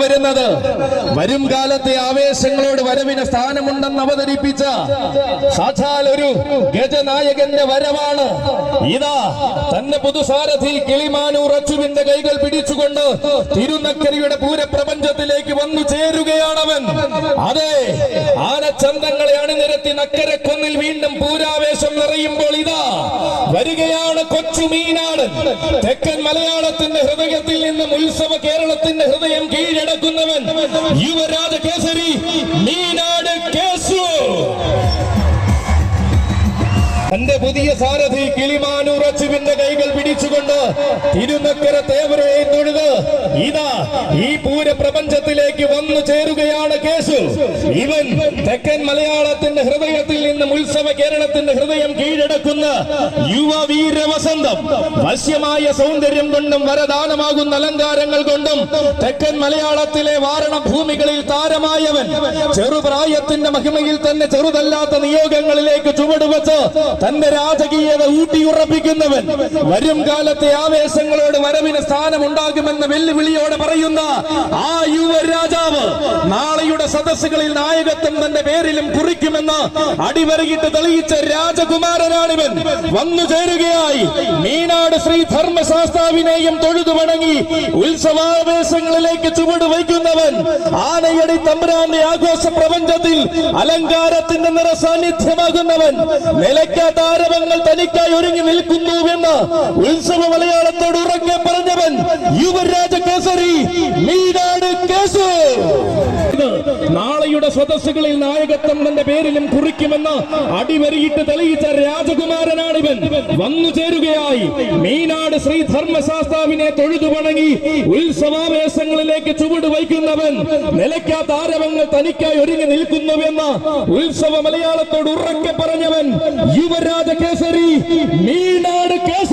വരുന്നത്. വരും കാലത്തെ ആവേശങ്ങളോട് വരവിന് സ്ഥാനമുണ്ടെന്ന് അവതരിപ്പിച്ച സാക്ഷാൽ ഒരു ഗജനായകന്റെ വരവാണ്. ഇതാ തന്നെ പുതുസാരഥി കിളിമാനൂർ അച്ചുവിന്റെ കൈകൾ പിടിച്ചുകൊണ്ട് തിരുനക്കരയുടെ പൂരപ്രപഞ്ചത്തിലേക്ക് വന്നു ചേരുകയാണവൻ. അതെ, ആനച്ചന്തങ്ങളെ അണിനിരത്തി നക്കരക്കൊന്നിൽ വീണ്ടും പൂരാവേശം നിറയുമ്പോൾ ഇതാ വരികയാണ് കൊച്ചു മീനാടൻ. തെക്കൻ മലയാളത്തിന്റെ ഹൃദയത്തിൽ നിന്നും ഉത്സവ കേരളത്തിന്റെ ഹൃദയം കീഴടക്കുന്നവൻ യുവരാജ കേസരി മീനാട് കേസു. തന്റെ പുതിയ സാരഥി കിളിമാനൂർ അച്ചുവിന്റെ കൈകൾ പിടിച്ചുകൊണ്ട് തിരുനക്കര തേവരയെ തൊഴുത് ഇതാ ഈ പൂരപ്രപഞ്ചത്തിലേക്ക് വന്നു ചേരുകയാണ് കേസു. ഇവൻ തെക്കൻ മലയാളത്തിന്റെ ഹൃദയത്തിൽ നിന്നും ഉത്സവ കേരളത്തിന്റെ ഹൃദയം കീഴടക്കുന്ന യുവവീര വസന്തം. വശ്യമായ സൗന്ദര്യം കൊണ്ടും വരദാനമാകുന്ന അലങ്കാരങ്ങൾ കൊണ്ടും തെക്കൻ മലയാളത്തിലെ വാരണഭൂമികളിൽ താരമായവൻ. ചെറുപ്രായത്തിന്റെ മഹിമയിൽ തന്നെ ചെറുതല്ലാത്ത നിയോഗങ്ങളിലേക്ക് ചുവടുവെച്ച് തന്റെ രാജകീയത ഊട്ടിയുറപ്പിക്കുന്നവൻ. വരും കാലത്തെ ആവേശങ്ങളോട് വരവിന് സ്ഥാനമുണ്ടാകുമെന്ന വെല്ലുവിളിയോടെ പറയുന്ന ആ യുവരാജാവ് നാളെയുടെ സദസ്സുകളിൽ നായകത്വം തന്റെ പേരിലും കുറിക്കുമെന്ന് അടിവരയിട്ട് തെളിയിച്ച രാജകുമാരനാണിവൻ. വന്നു ചേരുകയായി മീനാട് ശ്രീ ധർമ്മശാസ്താവിനെയും തൊഴുതു വണങ്ങി ഉത്സവാവേശങ്ങളിലേക്ക് ചുവട് വയ്ക്കുന്നവൻ. ആനയടി തമ്പുരാന്റെ ആഘോഷ പ്രപഞ്ചത്തിൽ അലങ്കാരത്തിന്റെ നിറ സാന്നിധ്യമാകുന്നവൻ. നിലയ്ക്കാത്ത താരവങ്ങൾ തനിക്കായി ഒരുങ്ങി നിൽക്കുന്നുവെന്ന് ഉത്സവ മലയാളത്തോട് ഉറക്കെ പറഞ്ഞവൻ യുവരാജ കേസരി മീനാട് കേസു. നാളെയുടെ സദസ്സുകളിൽ നായകത്വം തന്റെ പേരിലും കുറിക്കുമെന്ന് അടിവരിയിട്ട് തെളിയിച്ച രാജകുമാരനാണിവൻ. വന്നു ചേരുകയായി മീനാട് ശ്രീ ധർമ്മശാസ്താവിനെ തൊഴുതു വണങ്ങി ഉത്സവാവേശങ്ങളിലേക്ക് ചുവട് വയ്ക്കുന്നവൻ. നിലയ്ക്കാത്ത ആരവങ്ങൾ തനിക്കായി ഒരുങ്ങി നിൽക്കുന്നുവെന്ന് ഉത്സവ മലയാളത്തോട് ഉറക്കെ പറഞ്ഞവൻ യുവരാജ കേസരി മീനാട് കേസരി.